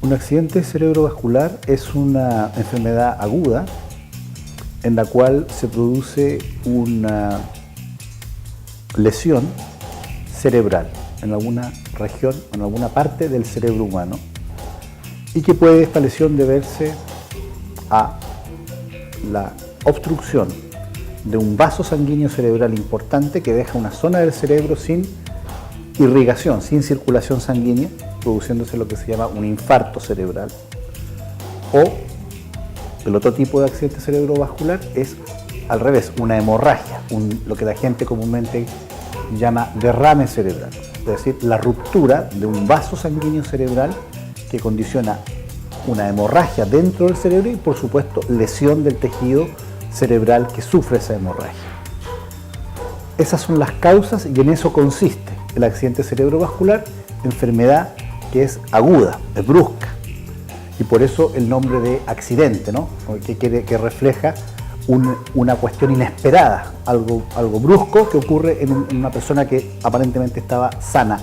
Un accidente cerebrovascular es una enfermedad aguda en la cual se produce una lesión cerebral en alguna región, en alguna parte del cerebro humano, y que puede esta lesión deberse a la obstrucción de un vaso sanguíneo cerebral importante que deja una zona del cerebro sin irrigación, sin circulación sanguínea, produciéndose lo que se llama un infarto cerebral. O el otro tipo de accidente cerebrovascular es al revés, una hemorragia, lo que la gente comúnmente llama derrame cerebral, es decir, la ruptura de un vaso sanguíneo cerebral que condiciona una hemorragia dentro del cerebro y, por supuesto, lesión del tejido cerebral que sufre esa hemorragia. Esas son las causas y en eso consiste el accidente cerebrovascular, enfermedad que es aguda, es brusca, y por eso el nombre de accidente, ¿no? Que refleja una cuestión inesperada, algo brusco que ocurre en una persona que aparentemente estaba sana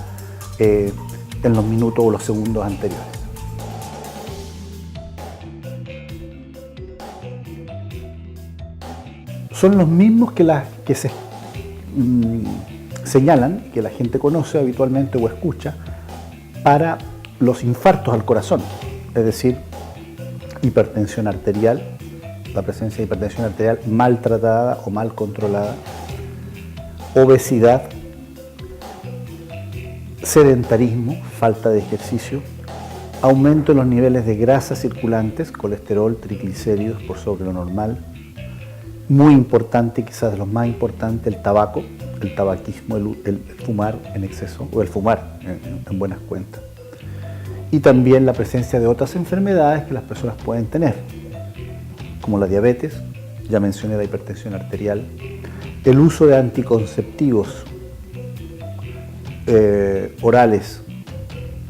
en los minutos o los segundos anteriores. Son los mismos que se señalan, que la gente conoce habitualmente o escucha, para los infartos al corazón, es decir, hipertensión arterial, la presencia de hipertensión arterial mal tratada o mal controlada, obesidad, sedentarismo, falta de ejercicio, aumento en los niveles de grasa circulantes, colesterol, triglicéridos por sobre lo normal, muy importante, quizás de los más importantes, el tabaco, el tabaquismo, el fumar en exceso o el fumar en buenas cuentas. Y también la presencia de otras enfermedades que las personas pueden tener, como la diabetes, ya mencioné la hipertensión arterial, el uso de anticonceptivos orales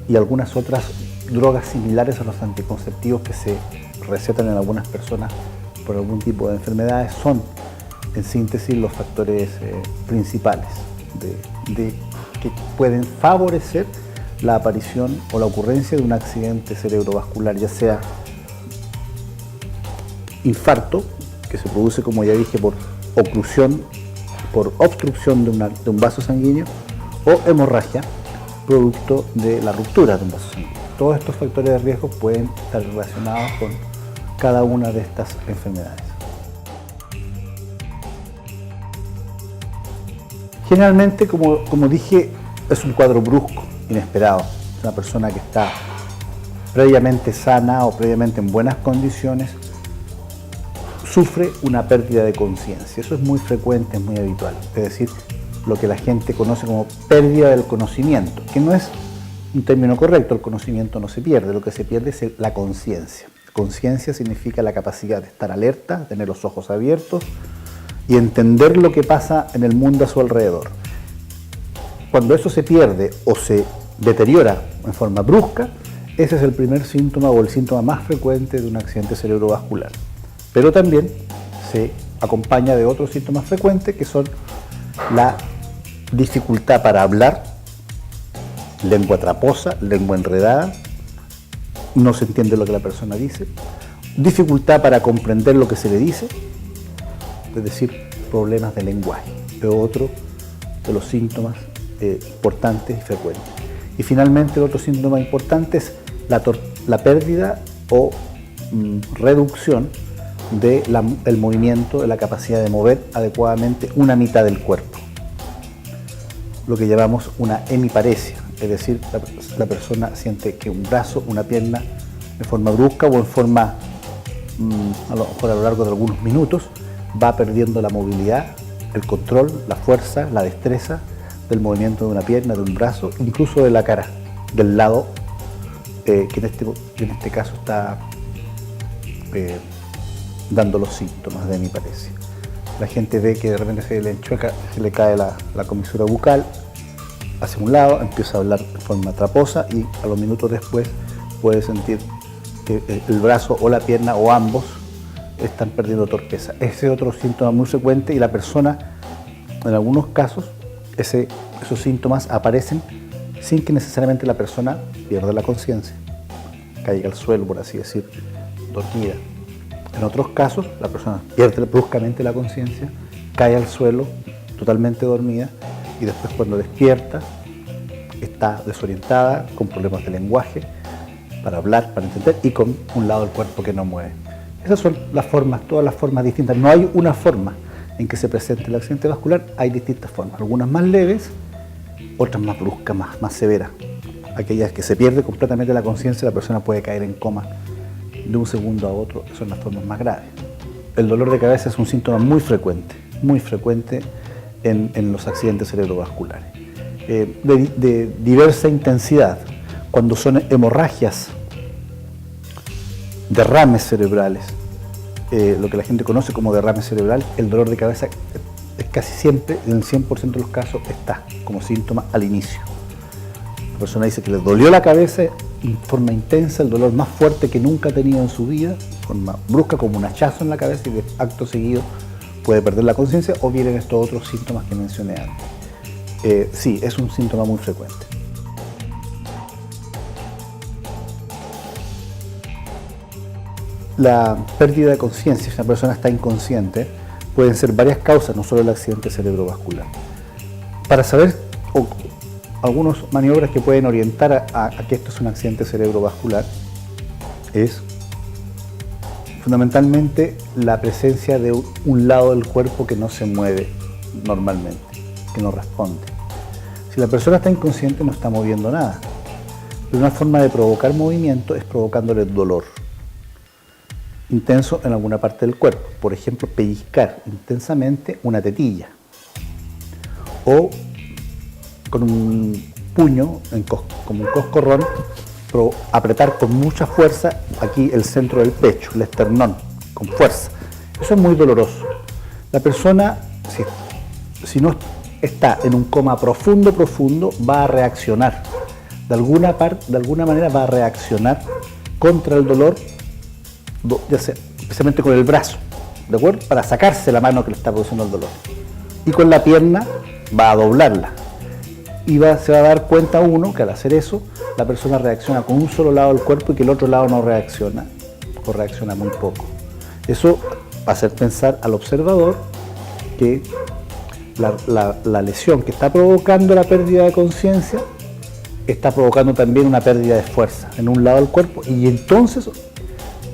y algunas otras drogas similares a los anticonceptivos que se recetan en algunas personas por algún tipo de enfermedades son, en síntesis, los factores principales que pueden favorecer la aparición o la ocurrencia de un accidente cerebrovascular, ya sea infarto, que se produce, como ya dije, por oclusión, por obstrucción de un vaso sanguíneo, o hemorragia, producto de la ruptura de un vaso sanguíneo. Todos estos factores de riesgo pueden estar relacionados con cada una de estas enfermedades. Generalmente, como dije, es un cuadro brusco, inesperado. Es una persona que está previamente sana o previamente en buenas condiciones, sufre una pérdida de conciencia. Eso es muy frecuente, es muy habitual. Es decir, lo que la gente conoce como pérdida del conocimiento, que no es un término correcto, el conocimiento no se pierde, lo que se pierde es la conciencia. Conciencia significa la capacidad de estar alerta, tener los ojos abiertos y entender lo que pasa en el mundo a su alrededor. Cuando eso se pierde o se deteriora en forma brusca, ese es el primer síntoma o el síntoma más frecuente de un accidente cerebrovascular. Pero también se acompaña de otros síntomas frecuentes que son la dificultad para hablar, lengua traposa, lengua enredada, no se entiende lo que la persona dice, dificultad para comprender lo que se le dice, es decir, problemas de lenguaje, es otro de los síntomas importantes y frecuentes. Y finalmente el otro síntoma importante es la pérdida o reducción del movimiento, de la capacidad de mover adecuadamente una mitad del cuerpo, lo que llamamos una hemiparesia, es decir, la persona siente que un brazo, una pierna, de forma brusca o en forma, a lo mejor a lo largo de algunos minutos, va perdiendo la movilidad, el control, la fuerza, la destreza del movimiento de una pierna, de un brazo, incluso de la cara, del lado que en este caso está dando los síntomas de hemiparesia. La gente ve que de repente se le enchueca, se le cae la comisura bucal hacia un lado, empieza a hablar de forma traposa y a los minutos después puede sentir que el brazo o la pierna o ambos están perdiendo torpeza. Ese es otro síntoma muy frecuente y la persona, en algunos casos, esos síntomas aparecen sin que necesariamente la persona pierda la conciencia. caiga al suelo, por así decir, dormida. En otros casos, la persona pierde bruscamente la conciencia, cae al suelo totalmente dormida y después cuando despierta está desorientada, con problemas de lenguaje, para hablar, para entender y con un lado del cuerpo que no mueve. Esas son las formas, todas las formas distintas. No hay una forma en que se presente el accidente vascular, hay distintas formas, algunas más leves, otras más bruscas, más severas. Aquellas que se pierde completamente la conciencia, la persona puede caer en coma de un segundo a otro, son las formas más graves. El dolor de cabeza es un síntoma muy frecuente en los accidentes cerebrovasculares. De diversa intensidad, cuando son hemorragias, derrames cerebrales, lo que la gente conoce como derrame cerebral, el dolor de cabeza es casi siempre, en el 100% de los casos, está como síntoma al inicio. La persona dice que le dolió la cabeza en forma intensa, el dolor más fuerte que nunca ha tenido en su vida, de forma brusca, como un hachazo en la cabeza, y de acto seguido puede perder la conciencia, o vienen estos otros síntomas que mencioné antes. Sí, es un síntoma muy frecuente. La pérdida de conciencia, si una persona está inconsciente, pueden ser varias causas, no solo el accidente cerebrovascular. Para saber algunas maniobras que pueden orientar a que esto es un accidente cerebrovascular es fundamentalmente la presencia de un lado del cuerpo que no se mueve normalmente, que no responde. Si la persona está inconsciente no está moviendo nada, pero una forma de provocar movimiento es provocándole dolor intenso en alguna parte del cuerpo. Por ejemplo, pellizcar intensamente una tetilla o con un puño, como un coscorrón, pero apretar con mucha fuerza aquí el centro del pecho, el esternón, con fuerza. Eso es muy doloroso. La persona, si no está en un coma profundo, va a reaccionar. De alguna manera va a reaccionar contra el dolor, ya sea, especialmente con el brazo, ¿de acuerdo? Para sacarse la mano que le está produciendo el dolor. Y con la pierna va a doblarla. Y se va a dar cuenta uno que al hacer eso, la persona reacciona con un solo lado del cuerpo y que el otro lado no reacciona, o reacciona muy poco. Eso va a hacer pensar al observador que la lesión que está provocando la pérdida de conciencia está provocando también una pérdida de fuerza en un lado del cuerpo, y entonces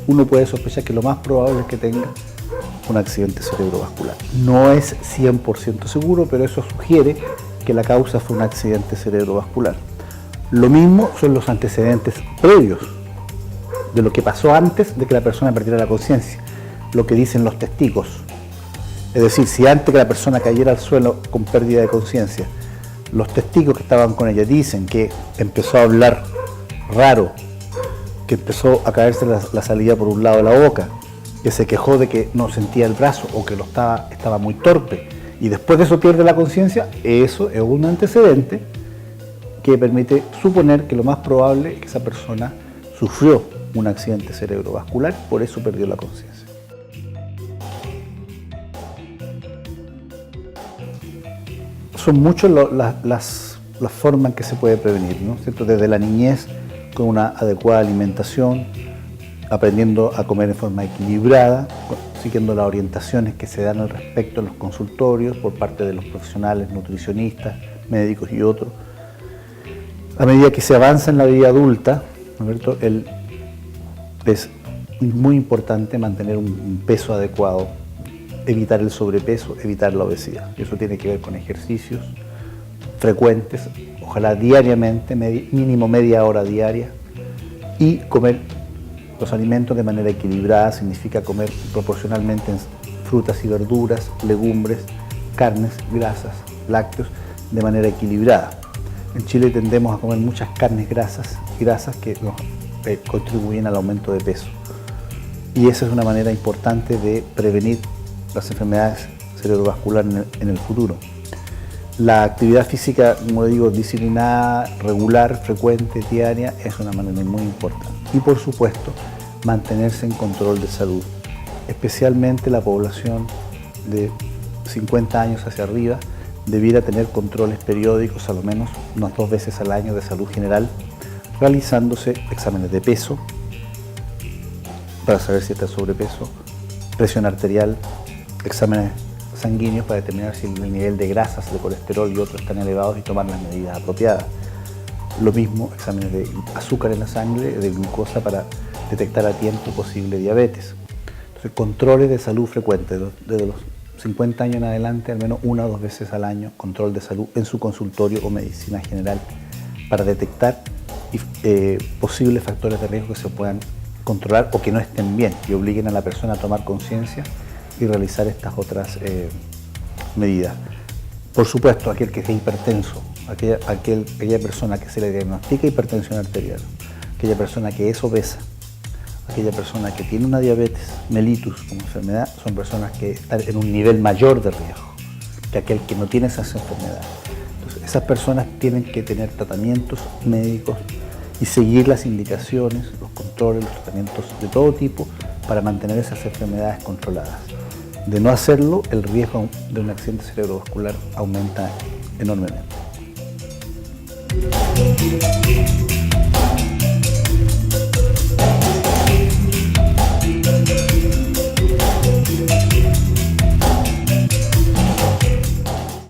uno puede sospechar que lo más probable es que tenga un accidente cerebrovascular. No es 100% seguro, pero eso sugiere que la causa fue un accidente cerebrovascular. Lo mismo son los antecedentes previos de lo que pasó antes de que la persona perdiera la conciencia, lo que dicen los testigos. Es decir, si antes que la persona cayera al suelo con pérdida de conciencia, los testigos que estaban con ella dicen que empezó a hablar raro, que empezó a caerse la saliva por un lado de la boca, que se quejó de que no sentía el brazo o que estaba muy torpe, y después de eso pierde la conciencia, eso es un antecedente que permite suponer que lo más probable es que esa persona sufrió un accidente cerebrovascular, por eso perdió la conciencia. Son muchas las formas en que se puede prevenir, ¿no? ¿Cierto? Desde la niñez, con una adecuada alimentación, aprendiendo a comer en forma equilibrada, siguiendo las orientaciones que se dan al respecto en los consultorios por parte de los profesionales, nutricionistas, médicos y otros. A medida que se avanza en la vida adulta, ¿no es cierto? Es muy importante mantener un peso adecuado, evitar el sobrepeso, evitar la obesidad. Eso tiene que ver con ejercicios frecuentes, ojalá diariamente, mínimo media hora diaria, y comer los alimentos de manera equilibrada. Significa comer proporcionalmente frutas y verduras, legumbres, carnes, grasas, lácteos, de manera equilibrada. En Chile tendemos a comer muchas carnes grasas que nos contribuyen al aumento de peso. Y esa es una manera importante de prevenir las enfermedades cerebrovasculares en el futuro. La actividad física, como digo, disciplinada, regular, frecuente, diaria, es una manera muy importante. Y por supuesto, mantenerse en control de salud, especialmente la población de 50 años hacia arriba, debiera tener controles periódicos, a lo menos unas 2 veces al año, de salud general, realizándose exámenes de peso, para saber si está en sobrepeso, presión arterial, exámenes sanguíneos para determinar si el nivel de grasas, de colesterol y otros están elevados y tomar las medidas apropiadas. Lo mismo, exámenes de azúcar en la sangre, de glucosa para detectar a tiempo posible diabetes. Entonces, controles de salud frecuentes, desde los 50 años en adelante, al menos 1 o 2 veces al año, control de salud en su consultorio o medicina general para detectar posibles factores de riesgo que se puedan controlar o que no estén bien y obliguen a la persona a tomar conciencia y realizar estas otras medidas. Por supuesto, aquel que es hipertenso, aquella persona que se le diagnostica hipertensión arterial, aquella persona que es obesa, aquella persona que tiene una diabetes mellitus como enfermedad, son personas que están en un nivel mayor de riesgo que aquel que no tiene esas enfermedades. Entonces, esas personas tienen que tener tratamientos médicos y seguir las indicaciones, los controles, los tratamientos de todo tipo para mantener esas enfermedades controladas. De no hacerlo, el riesgo de un accidente cerebrovascular aumenta enormemente.